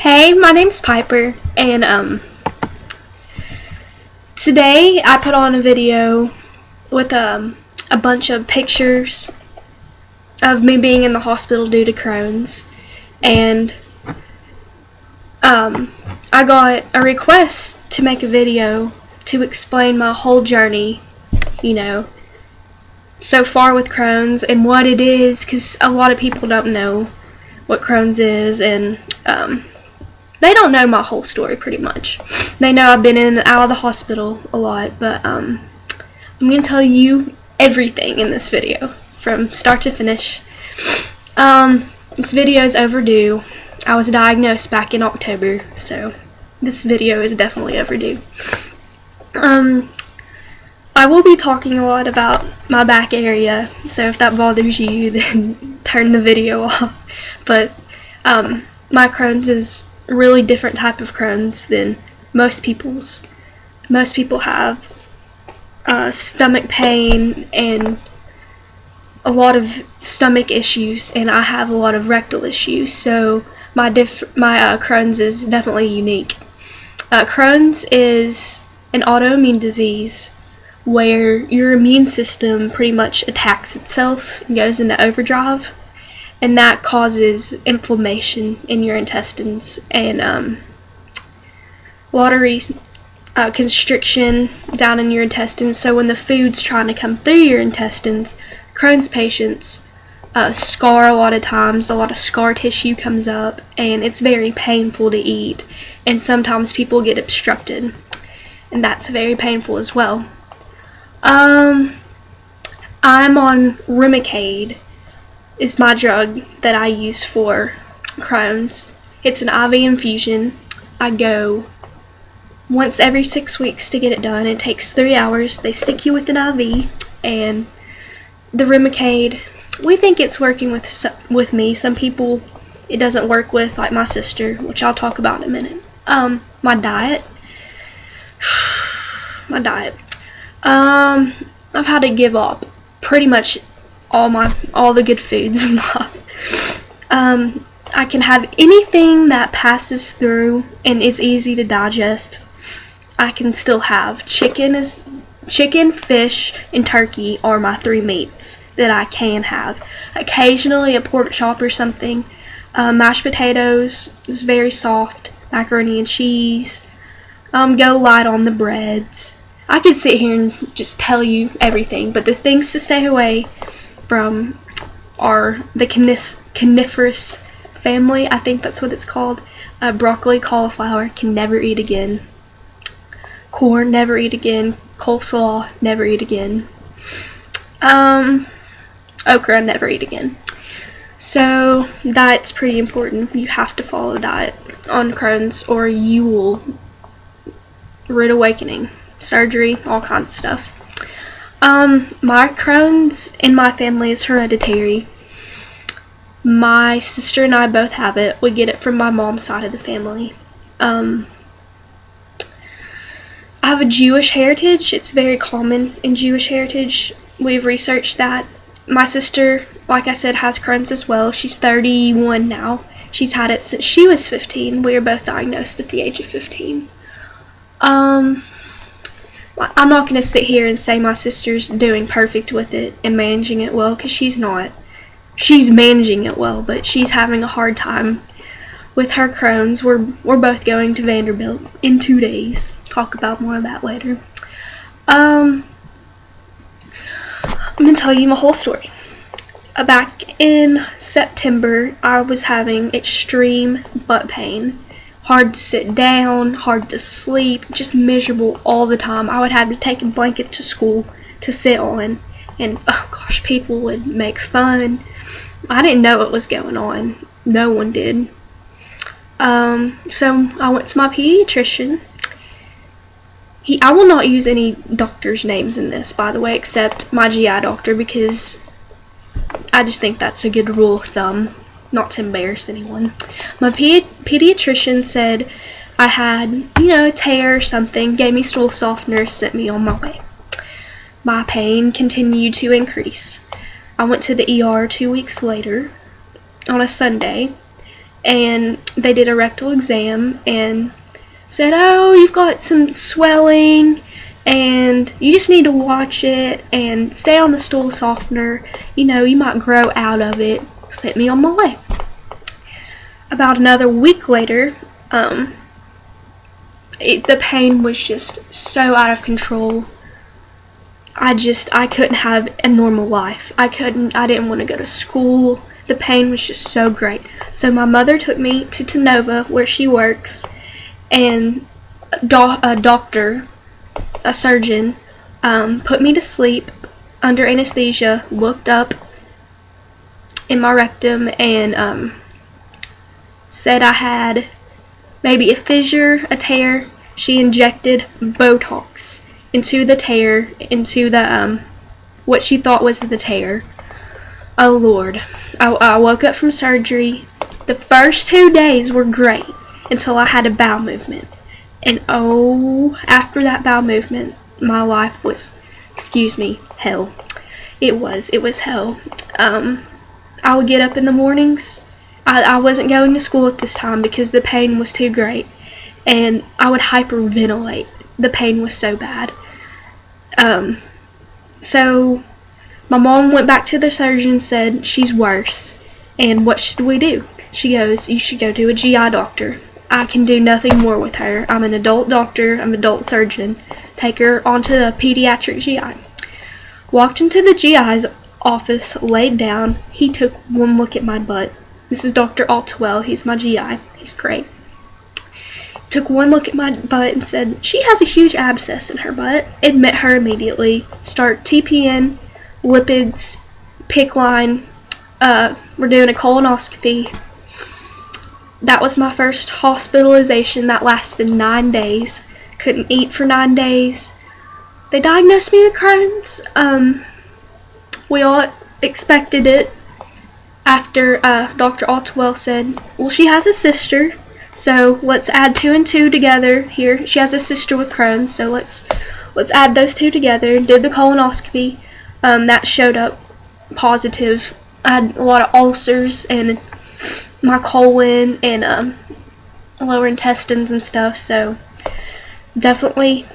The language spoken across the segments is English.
Hey, my name's Piper, and today I put on a video with a bunch of pictures of me being in the hospital due to Crohn's, and I got a request to make a video to explain my whole journey, so far with Crohn's and what it is, because a lot of people don't know what Crohn's is, and they don't know my whole story pretty much. They know I've been in and out of the hospital a lot, but I'm going to tell you everything in this video from start to finish. This video is overdue. I was diagnosed back in October, so this video is definitely overdue. I will be talking a lot about my back area, so if that bothers you, then turn the video off. But my Crohn's is a really different type of Crohn's than most people's. Most people have stomach pain and a lot of stomach issues, and I have a lot of rectal issues, so my Crohn's is definitely unique. Crohn's is an autoimmune disease where your immune system pretty much attacks itself and goes into overdrive, and that causes inflammation in your intestines and constriction down in your intestines. So when the food's trying to come through your intestines, Crohn's patients scar a lot of times. A lot of scar tissue comes up, and it's very painful to eat, and sometimes people get obstructed, and that's very painful as well. I'm on Remicade, is my drug that I use for Crohn's. It's an IV infusion. I go once every 6 weeks to get it done. It takes 3 hours. They stick you with an IV, and the Remicade, we think it's working with me. Some people it doesn't work with, like my sister, which I'll talk about in a minute. My diet. I've had to give up pretty much all the good foods in life. I can have anything that passes through and is easy to digest. I can still have chicken, fish, and turkey are my 3 meats that I can have. Occasionally a pork chop or something. Mashed potatoes is very soft. Macaroni and cheese. Go light on the breads. I could sit here and just tell you everything, but the things to stay away from are the coniferous family. I think that's what it's called. Broccoli, cauliflower, can never eat again. Corn, never eat again. Coleslaw, never eat again. Okra, never eat again. So diet's pretty important. You have to follow a diet on Crohn's, or you will rude awakening, surgery, all kinds of stuff. My Crohn's in my family is hereditary. My sister and I both have it. We get it from my mom's side of the family. I have a Jewish heritage. It's very common in Jewish heritage. We've researched that. My sister, like I said, has Crohn's as well. She's 31 now. She's had it since she was 15. We were both diagnosed at the age of 15. I'm not going to sit here and say my sister's doing perfect with it and managing it well, because she's not. She's managing it well, but she's having a hard time with her Crohn's. We're both going to Vanderbilt in 2 days. Talk about more of that later. I'm going to tell you my whole story. Back in September, I was having extreme butt pain. Hard to sit down, hard to sleep, just miserable all the time. I would have to take a blanket to school to sit on, and oh gosh, people would make fun. I didn't know what was going on. No one did. So I went to my pediatrician. I will not use any doctor's names in this, by the way, except my GI doctor, because I just think that's a good rule of thumb, not to embarrass anyone. My pediatrician said I had, a tear or something, gave me stool softener, sent me on my way. My pain continued to increase. I went to the ER 2 weeks later on a Sunday, and they did a rectal exam and said, oh, you've got some swelling and you just need to watch it and stay on the stool softener. You know, you might grow out of it. Sent me on my way. About another week later, the pain was just so out of control. I couldn't have a normal life. I didn't want to go to school. The pain was just so great. So my mother took me to Tenova, where she works, and a surgeon, put me to sleep under anesthesia, looked up in my rectum, and said I had maybe a fissure, a tear. She injected Botox into the tear, into the what she thought was the tear. Oh Lord. I woke up from surgery. The first 2 days were great until I had a bowel movement. And after that bowel movement, my life was, hell. It was hell. I would get up in the mornings. I wasn't going to school at this time because the pain was too great. And I would hyperventilate. The pain was so bad. So my mom went back to the surgeon and said, she's worse. And what should we do? She goes, you should go to a GI doctor. I can do nothing more with her. I'm an adult doctor. I'm an adult surgeon. Take her onto the pediatric GI. Walked into the GI's office, laid down. He took one look at my butt. This is Dr. Altwell. He's my GI. He's great. Took one look at my butt and said, she has a huge abscess in her butt. Admit her immediately. Start TPN, lipids, PICC line. We're doing a colonoscopy. That was my first hospitalization. That lasted 9 days. Couldn't eat for 9 days. They diagnosed me with Crohn's. We all expected it after Dr. Altwell said, well, she has a sister, so let's add 2 and 2 together here. She has a sister with Crohn's, so let's add those 2 together. Did the colonoscopy. That showed up positive. I had a lot of ulcers in my colon and lower intestines and stuff, so definitely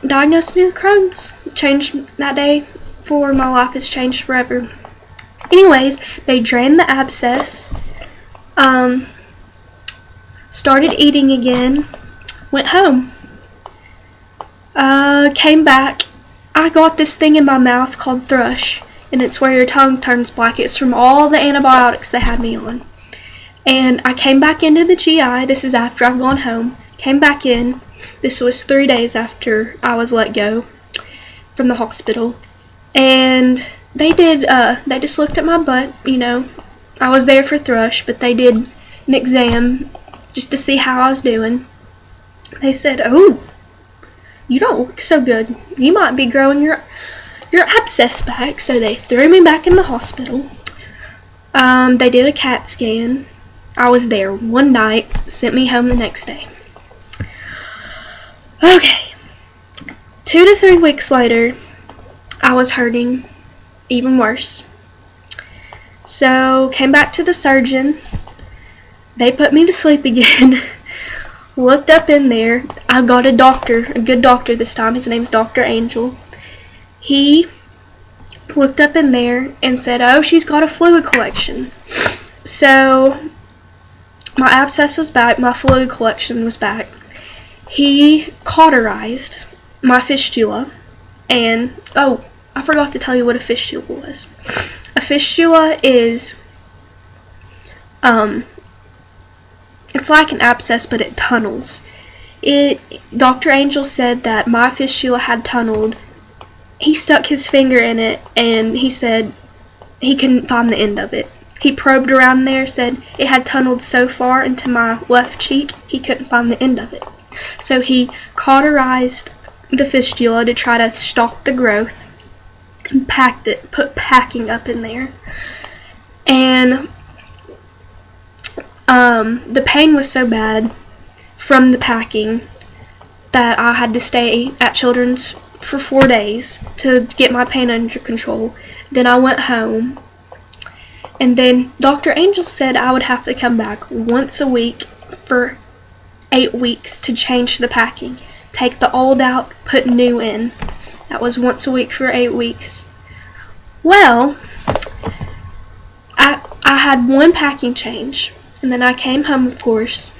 diagnosed me with Crohn's. Changed that day for my life has changed forever. Anyways, they drained the abscess, started eating again, went home, came back. I got this thing in my mouth called thrush, and it's where your tongue turns black. It's from all the antibiotics they had me on. And I came back into the GI. This is after I've gone home. Came back in. This was 3 days after I was let go from the hospital. And they just looked at my butt, you know. I was there for thrush, but they did an exam just to see how I was doing. They said, oh, you don't look so good. You might be growing your abscess back. So they threw me back in the hospital. They did a CAT scan. I was there one night, sent me home the next day. Okay. 2 to 3 weeks later, I was hurting even worse. So, came back to the surgeon. They put me to sleep again. Looked up in there. I got a doctor, a good doctor this time. His name's Dr. Angel. He looked up in there and said, oh, she's got a fluid collection. So, my abscess was back, my fluid collection was back. He cauterized my fistula, and, oh, I forgot to tell you what a fistula was. A fistula is, it's like an abscess, but it tunnels. Dr. Angel said that my fistula had tunneled. He stuck his finger in it, and he said he couldn't find the end of it. He probed around there, said it had tunneled so far into my left cheek, he couldn't find the end of it. So he cauterized the fistula to try to stop the growth and packed it, put packing up in there. And the pain was so bad from the packing that I had to stay at Children's for 4 days to get my pain under control. Then I went home, And then Dr. Angel said I would have to come back once a week for 8 weeks to change the packing. Take the old out, put new in. That was once a week for 8 weeks. Well, I had one packing change, and then I came home, of course,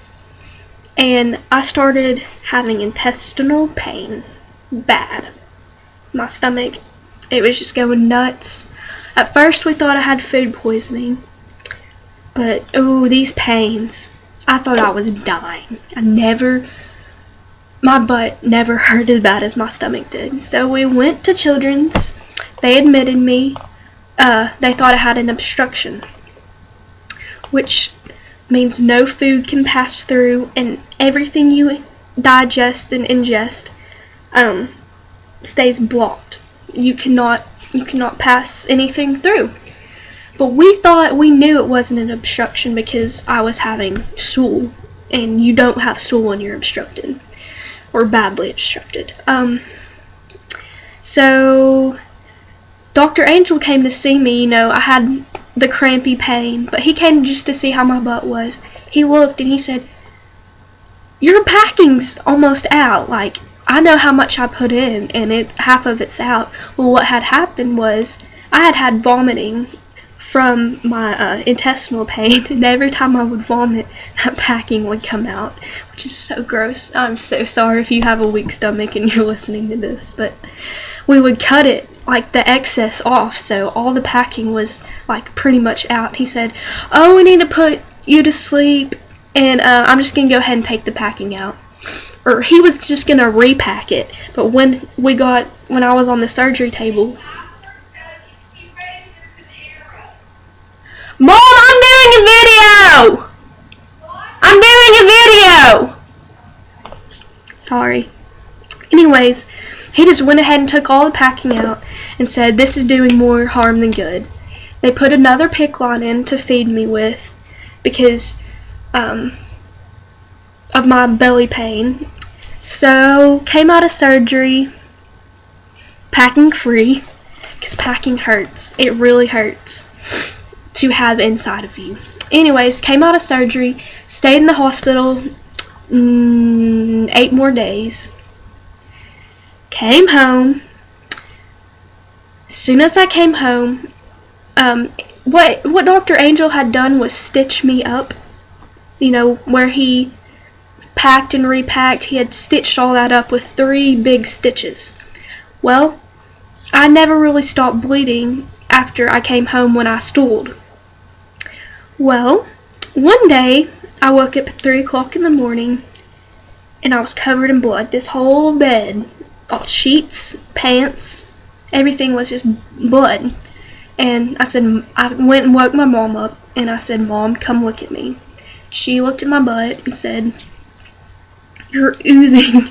and I started having intestinal pain. Bad. My stomach, it was just going nuts. At first we thought I had food poisoning, but these pains, I thought I was dying. My butt never hurt as bad as my stomach did. So we went to Children's. They admitted me. They thought I had an obstruction, which means no food can pass through, and everything you digest and ingest stays blocked. You cannot pass anything through. But we knew it wasn't an obstruction because I was having stool, and you don't have stool when you're obstructed or badly obstructed. So Dr. Angel came to see me. I had the crampy pain, but he came just to see how my butt was. He looked and he said, "Your packing's almost out. Like, I know how much I put in, and half of it's out." Well, what had happened was I had vomiting from my intestinal pain, and every time I would vomit, that packing would come out, which is so gross. I'm so sorry if you have a weak stomach and you're listening to this, but we would cut it, like the excess, off, so all the packing was like pretty much out. He said, "Oh, we need to put you to sleep, and I'm just gonna go ahead and take the packing out." Or he was just gonna repack it, but when I was on the surgery table, "Mom, I'm doing a video! I'm doing a video!" Sorry. Anyways, he just went ahead and took all the packing out and said, "This is doing more harm than good." They put another PICC line in to feed me with because of my belly pain. So, came out of surgery packing free, because packing hurts. It really hurts to have inside of you. Anyways, came out of surgery, stayed in the hospital 8 more days. Came home. As soon as I came home, what Dr. Angel had done was stitch me up. Where he packed and repacked, he had stitched all that up with 3 big stitches. Well, I never really stopped bleeding after I came home when I stooled. Well, one day, I woke up at 3 o'clock in the morning, and I was covered in blood. This whole bed, all sheets, pants, everything was just blood. And I went and woke my mom up, and I said, "Mom, come look at me." She looked at my butt and said, "You're oozing,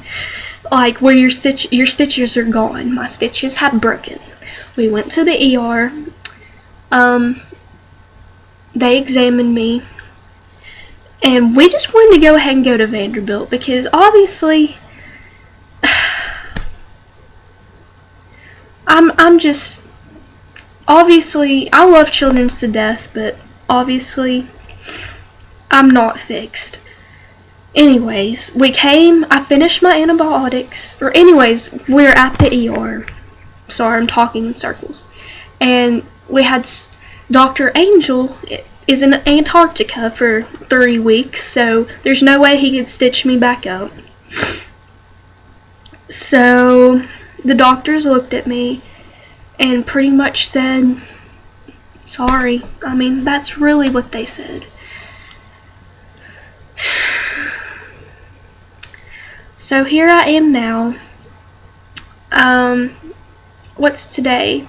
like where your stitches are gone." My stitches had broken. We went to the ER. They examined me, and we just wanted to go ahead and go to Vanderbilt because obviously obviously I love Children's to death, but obviously I'm not fixed. Anyways, I finished my antibiotics, we're at the ER. Sorry, I'm talking in circles. And we had Dr. Angel is in Antarctica for 3 weeks, so there's no way he could stitch me back up. So the doctors looked at me and pretty much said, "Sorry." I mean, that's really what they said. So here I am now. What's today?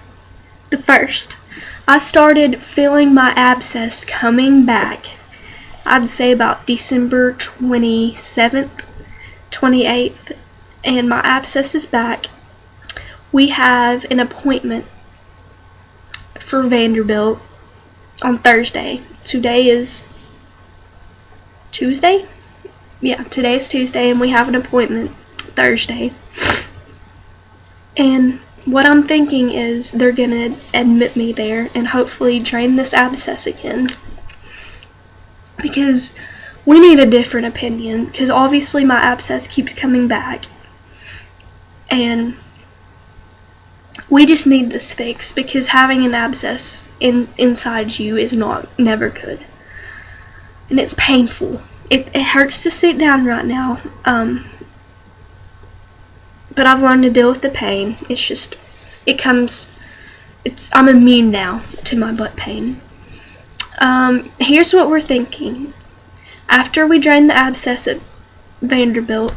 The 1st. I started feeling my abscess coming back, I'd say about December 27th, 28th, and my abscess is back. We have an appointment for Vanderbilt on Thursday. Today is Tuesday? Yeah, today is Tuesday, and we have an appointment Thursday. And what I'm thinking is they're gonna admit me there and hopefully drain this abscess again, because we need a different opinion, because obviously my abscess keeps coming back and we just need this fixed, because having an abscess inside you is never good, and it's painful. It hurts to sit down right now, but I've learned to deal with the pain. I'm immune now to my butt pain. Here's what we're thinking. After we drain the abscess at Vanderbilt,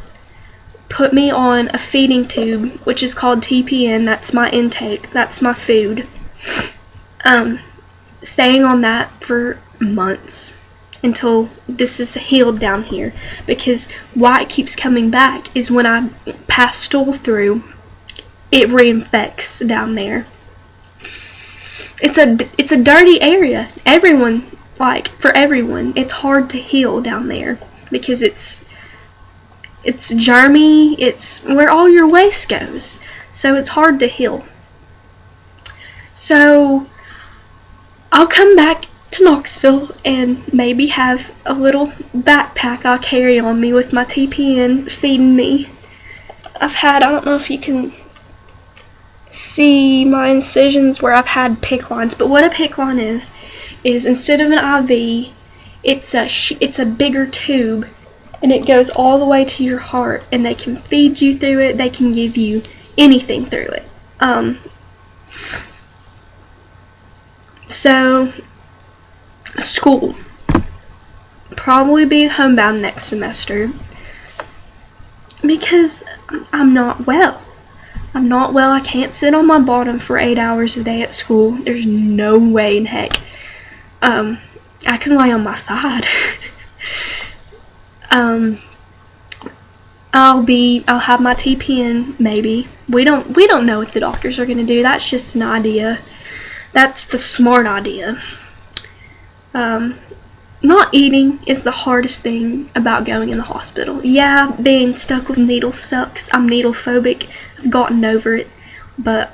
put me on a feeding tube, which is called TPN. That's my intake. That's my food. Staying on that for months until this is healed down here, because why it keeps coming back is when I pass stool through, it reinfects down there. It's a dirty area. For everyone, it's hard to heal down there because it's germy. It's where all your waste goes, so it's hard to heal. So I'll come back to Knoxville and maybe have a little backpack I'll carry on me with my TPN feeding me. I don't know if you can see my incisions where I've had PICC lines, but what a PICC line is instead of an IV, it's a bigger tube, and it goes all the way to your heart, and they can feed you through it. They can give you anything through it. So school, probably be homebound next semester because I'm not well. I can't sit on my bottom for 8 hours a day at school. There's no way in heck. I can lay on my side. I'll have my TPN maybe. We don't know what the doctors are gonna do. That's just an idea. That's the smart idea. Not eating is the hardest thing about going in the hospital. Yeah, being stuck with needles sucks. I'm needle phobic. I've gotten over it. But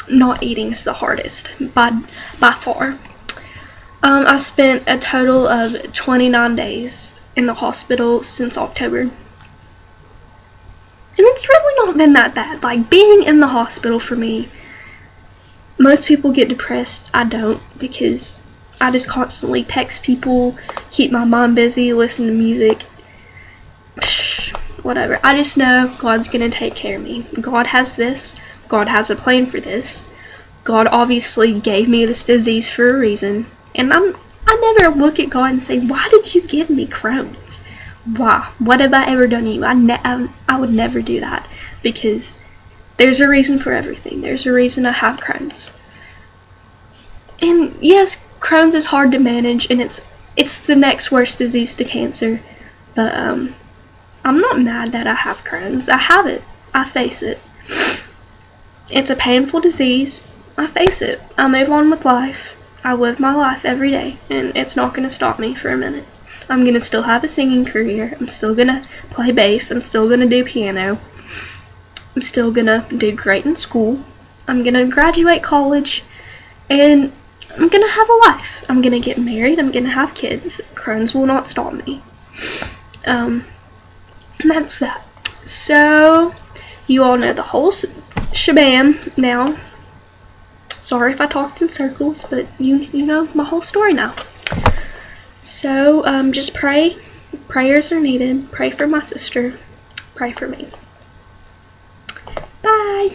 not eating is the hardest by far. I spent a total of 29 days in the hospital since October. And it's really not been that bad. Like, being in the hospital for me, most people get depressed. I don't, because I just constantly text people, keep my mind busy, listen to music, whatever. I just know God's gonna take care of me. God has this. God has a plan for this. God obviously gave me this disease for a reason. And I never look at God and say, why did you give me Crohn's? Why? What have I ever done to you? I would never do that, because there's a reason for everything. There's a reason I have Crohn's. And yes, Crohn's is hard to manage, and it's the next worst disease to cancer. But I'm not mad that I have Crohn's. I have it. I face it. It's a painful disease. I face it. I move on with life. I live my life every day, and it's not going to stop me for a minute. I'm going to still have a singing career. I'm still going to play bass. I'm still going to do piano. I'm still going to do great in school. I'm going to graduate college, and I'm going to have a life. I'm going to get married. I'm going to have kids. Crohn's will not stop me. And that's that. So, you all know the whole shabam now. Sorry if I talked in circles, but you know my whole story now. So, just pray. Prayers are needed. Pray for my sister. Pray for me. Bye.